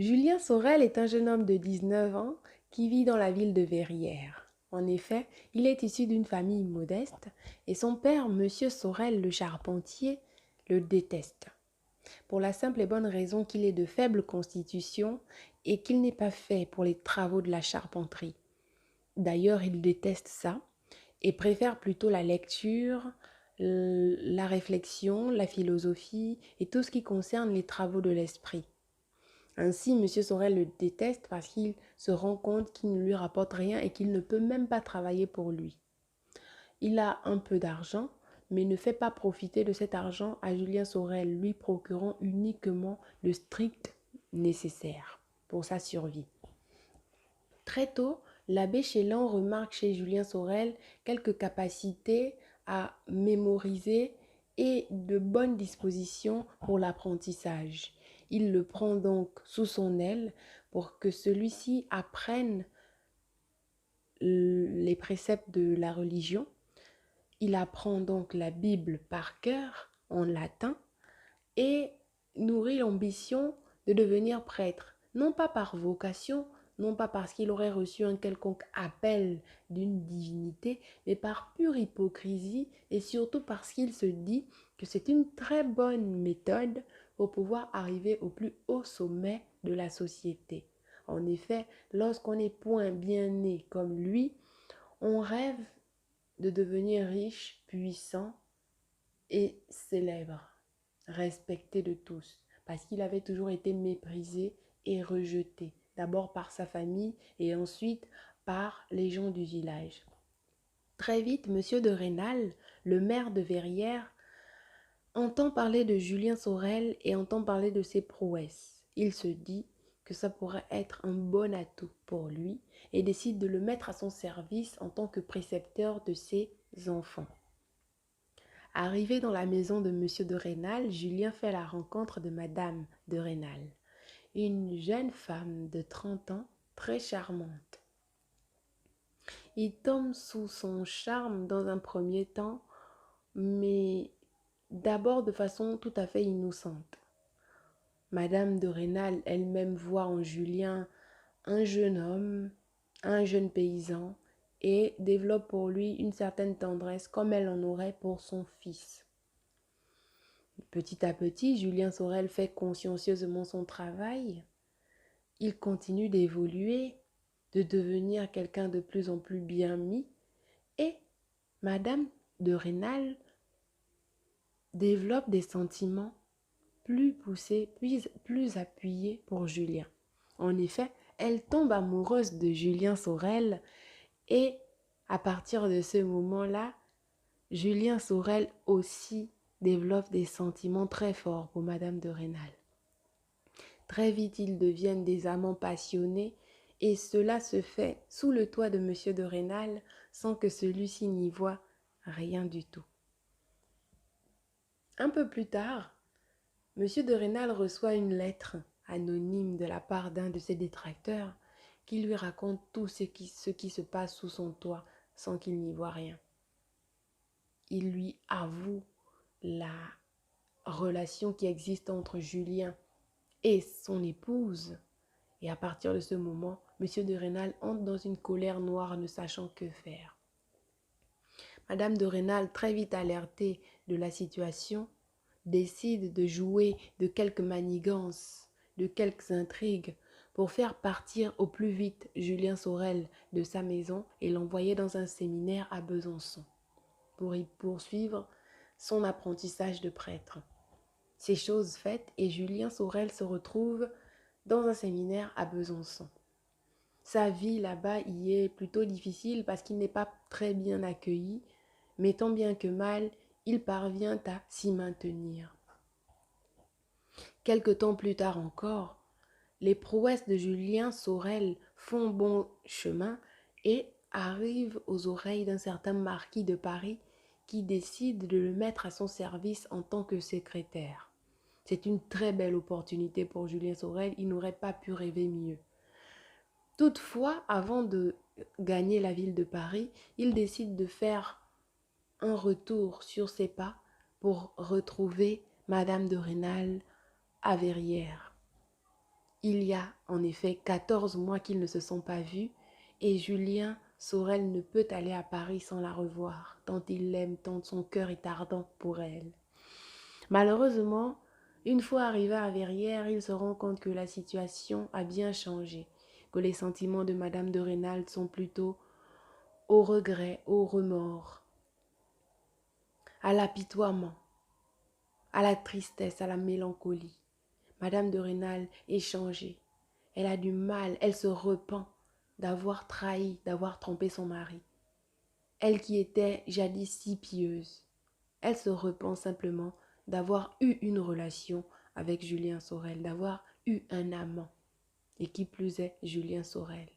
Julien Sorel est un jeune homme de 19 ans qui vit dans la ville de Verrières. En effet, il est issu d'une famille modeste et son père, monsieur Sorel le charpentier, le déteste. Pour la simple et bonne raison qu'il est de faible constitution et qu'il n'est pas fait pour les travaux de la charpenterie. D'ailleurs, il déteste ça et préfère plutôt la lecture, la réflexion, la philosophie et tout ce qui concerne les travaux de l'esprit. Ainsi, monsieur Sorel le déteste parce qu'il se rend compte qu'il ne lui rapporte rien et qu'il ne peut même pas travailler pour lui. Il a un peu d'argent, mais ne fait pas profiter de cet argent à Julien Sorel, lui procurant uniquement le strict nécessaire pour sa survie. Très tôt, l'abbé Chélan remarque chez Julien Sorel quelques capacités à mémoriser et de bonnes dispositions pour l'apprentissage. Il le prend donc sous son aile pour que celui-ci apprenne les préceptes de la religion. Il apprend donc la Bible par cœur en latin et nourrit l'ambition de devenir prêtre, non pas par vocation, non pas parce qu'il aurait reçu un quelconque appel d'une divinité, mais par pure hypocrisie et surtout parce qu'il se dit que c'est une très bonne méthode pour pouvoir arriver au plus haut sommet de la société. En effet, lorsqu'on n'est point bien né comme lui, on rêve de devenir riche, puissant et célèbre, respecté de tous, parce qu'il avait toujours été méprisé et rejeté, d'abord par sa famille et ensuite par les gens du village. Très vite, monsieur de Rênal, le maire de Verrières, entend parler de Julien Sorel et entend parler de ses prouesses. Il se dit que ça pourrait être un bon atout pour lui et décide de le mettre à son service en tant que précepteur de ses enfants. Arrivé dans la maison de monsieur de Rênal, Julien fait la rencontre de madame de Rênal, une jeune femme de 30 ans, très charmante. Il tombe sous son charme dans un premier temps, mais d'abord de façon tout à fait innocente. Madame de Rênal elle-même voit en Julien un jeune homme, un jeune paysan, et développe pour lui une certaine tendresse comme elle en aurait pour son fils. Petit à petit, Julien Sorel fait consciencieusement son travail. Il continue d'évoluer, de devenir quelqu'un de plus en plus bien mis. Et Madame de Rênal développe des sentiments plus poussés, plus appuyés pour Julien. En effet, elle tombe amoureuse de Julien Sorel et à partir de ce moment-là, Julien Sorel aussi développe des sentiments très forts pour Madame de Rênal. Très vite, ils deviennent des amants passionnés et cela se fait sous le toit de monsieur de Rênal sans que celui-ci n'y voie rien du tout. Un peu plus tard, monsieur de Rênal reçoit une lettre anonyme de la part d'un de ses détracteurs qui lui raconte tout ce qui se passe sous son toit sans qu'il n'y voie rien. Il lui avoue la relation qui existe entre Julien et son épouse. Et à partir de ce moment, monsieur de Rênal entre dans une colère noire ne sachant que faire. Madame de Rênal, très vite alertée de la situation, décide de jouer de quelques manigances, de quelques intrigues pour faire partir au plus vite Julien Sorel de sa maison et l'envoyer dans un séminaire à Besançon pour y poursuivre son apprentissage de prêtre. Ces choses faites et Julien Sorel se retrouve dans un séminaire à Besançon. Sa vie là-bas y est plutôt difficile parce qu'il n'est pas très bien accueilli, mais tant bien que mal, il parvient à s'y maintenir. Quelque temps plus tard encore, les prouesses de Julien Sorel font bon chemin et arrivent aux oreilles d'un certain marquis de Paris qui décide de le mettre à son service en tant que secrétaire. C'est une très belle opportunité pour Julien Sorel, il n'aurait pas pu rêver mieux. Toutefois, avant de gagner la ville de Paris, il décide de faire un retour sur ses pas pour retrouver Madame de Rênal à Verrières. Il y a en effet 14 mois qu'ils ne se sont pas vus et Julien Sorel ne peut aller à Paris sans la revoir, tant il l'aime, tant son cœur est ardent pour elle. Malheureusement, une fois arrivé à Verrières, il se rend compte que la situation a bien changé, que les sentiments de Madame de Rênal sont plutôt au regret, au remords, à l'apitoiement, à la tristesse, à la mélancolie. Madame de Rênal est changée. Elle a du mal, elle se repent d'avoir trahi, d'avoir trompé son mari. Elle qui était jadis si pieuse, elle se repent simplement d'avoir eu une relation avec Julien Sorel, d'avoir eu un amant, et qui plus est Julien Sorel.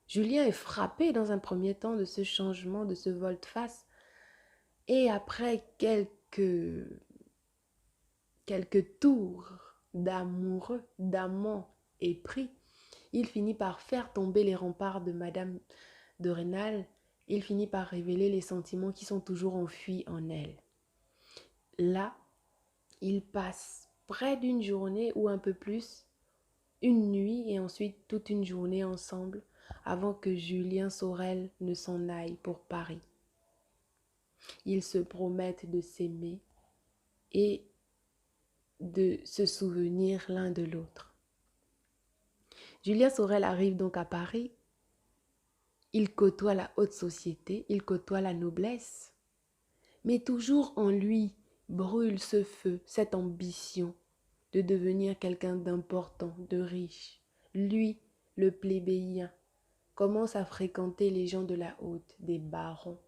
Julien est frappé dans un premier temps de ce changement, de ce volte-face, et après quelques tours d'amoureux, d'amants épris, il finit par faire tomber les remparts de Madame de Rênal, il finit par révéler les sentiments qui sont toujours enfuis en elle. Là, il passe près d'une journée ou un peu plus, une nuit et ensuite toute une journée ensemble avant que Julien Sorel ne s'en aille pour Paris. Ils se promettent de s'aimer et de se souvenir l'un de l'autre. Julien Sorel arrive donc à Paris. Il côtoie la haute société, il côtoie la noblesse, mais toujours en lui brûle ce feu, cette ambition de devenir quelqu'un d'important, de riche. Lui, le plébéien, commence à fréquenter les gens de la haute, des barons,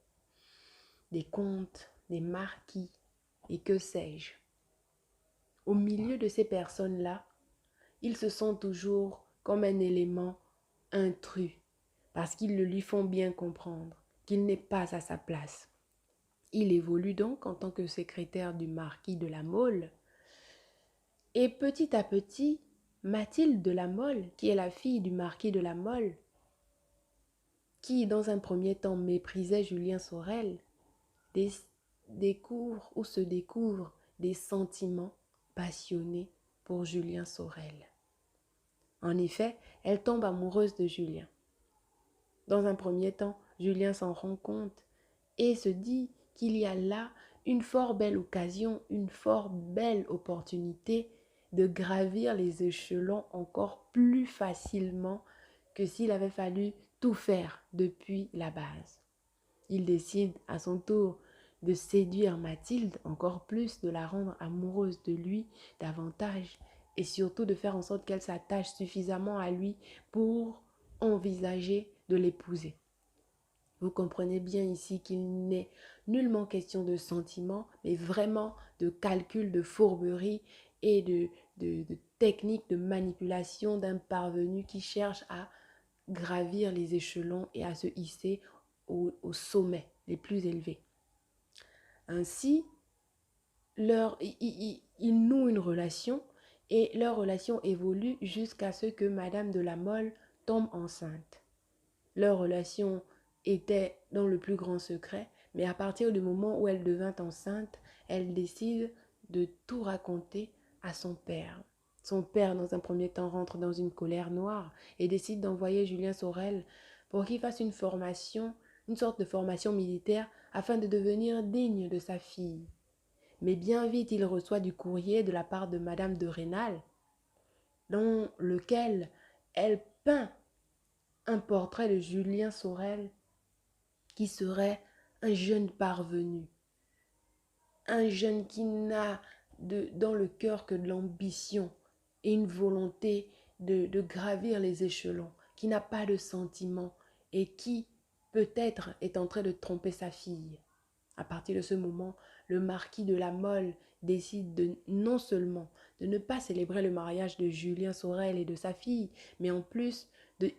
des comtes, des marquis, et que sais-je. Au milieu de ces personnes-là, il se sent toujours comme un élément intrus, parce qu'ils le lui font bien comprendre qu'il n'est pas à sa place. Il évolue donc en tant que secrétaire du marquis de la Mole, et petit à petit, Mathilde de la Mole, qui est la fille du marquis de la Mole, qui dans un premier temps méprisait Julien Sorel, découvre ou se découvre des sentiments passionnés pour Julien Sorel. En effet, elle tombe amoureuse de Julien. Dans un premier temps, Julien s'en rend compte et se dit qu'il y a là une fort belle occasion, une fort belle opportunité de gravir les échelons encore plus facilement que s'il avait fallu tout faire depuis la base. Il décide à son tour de séduire Mathilde encore plus, de la rendre amoureuse de lui davantage et surtout de faire en sorte qu'elle s'attache suffisamment à lui pour envisager de l'épouser. Vous comprenez bien ici qu'il n'est nullement question de sentiment, mais vraiment de calcul, de fourberie et de technique de manipulation d'un parvenu qui cherche à gravir les échelons et à se hisser au sommet les plus élevés. Ainsi, ils nouent une relation et leur relation évolue jusqu'à ce que Madame de la Mole tombe enceinte. Leur relation était dans le plus grand secret, mais à partir du moment où elle devint enceinte, elle décide de tout raconter à son père. Son père, dans un premier temps, rentre dans une colère noire et décide d'envoyer Julien Sorel pour qu'il fasse une formation, une sorte de formation militaire, afin de devenir digne de sa fille. Mais bien vite, il reçoit du courrier de la part de Madame de Rênal, dans lequel elle peint un portrait de Julien Sorel qui serait un jeune parvenu, un jeune qui n'a dans le cœur que de l'ambition et une volonté de gravir les échelons, qui n'a pas de sentiments et qui peut-être est en train de tromper sa fille. À partir de ce moment, le marquis de la Mole décide non seulement de ne pas célébrer le mariage de Julien Sorel et de sa fille, mais en plus,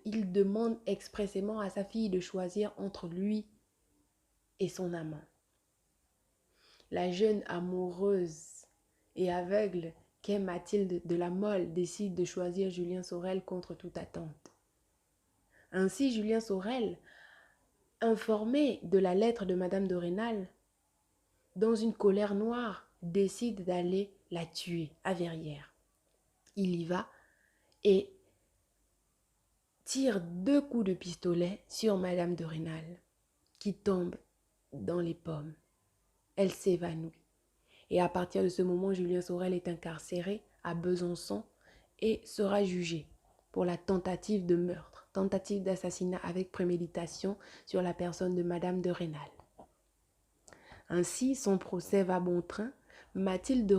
il demande expressément à sa fille de choisir entre lui et son amant. La jeune amoureuse et aveugle qu'est Mathilde de la Mole décide de choisir Julien Sorel contre toute attente. Ainsi, Julien Sorel, informé de la lettre de Madame de Rênal, dans une colère noire, décide d'aller la tuer à Verrières. Il y va et tire 2 coups de pistolet sur Madame de Rênal, qui tombe dans les pommes. Elle s'évanouit. Et à partir de ce moment, Julien Sorel est incarcéré à Besançon et sera jugé pour la tentative de meurtre, tentative d'assassinat avec préméditation sur la personne de Madame de Rênal. Ainsi, son procès va bon train. Mathilde de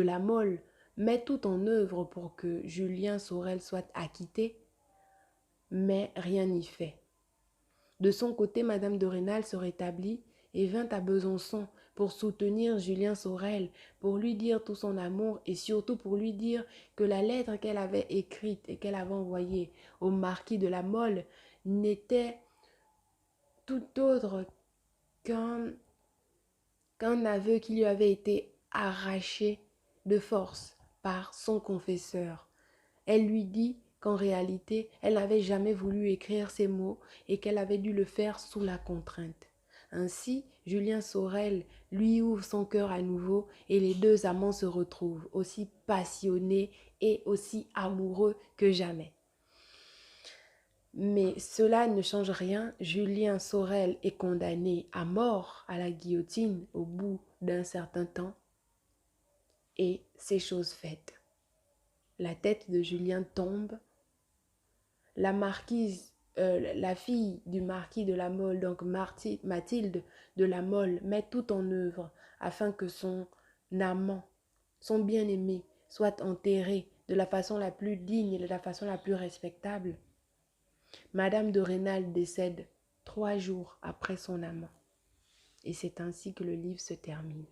la Mole met tout en œuvre pour que Julien Sorel soit acquitté, mais rien n'y fait. De son côté, Madame de Rênal se rétablit et vint à Besançon pour soutenir Julien Sorel, pour lui dire tout son amour et surtout pour lui dire que la lettre qu'elle avait écrite et qu'elle avait envoyée au marquis de la Mole n'était tout autre qu'un aveu qui lui avait été arraché de force par son confesseur. Elle lui dit qu'en réalité, elle n'avait jamais voulu écrire ces mots et qu'elle avait dû le faire sous la contrainte. Ainsi, Julien Sorel lui ouvre son cœur à nouveau et les deux amants se retrouvent aussi passionnés et aussi amoureux que jamais. Mais cela ne change rien. Julien Sorel est condamné à mort à la guillotine au bout d'un certain temps et c'est chose faite. La tête de Julien tombe. La fille du marquis de la Mole, donc Mathilde de la Mole, met tout en œuvre afin que son amant, son bien-aimé, soit enterré de la façon la plus digne et de la façon la plus respectable. Madame de Rênal décède 3 jours après son amant. Et c'est ainsi que le livre se termine.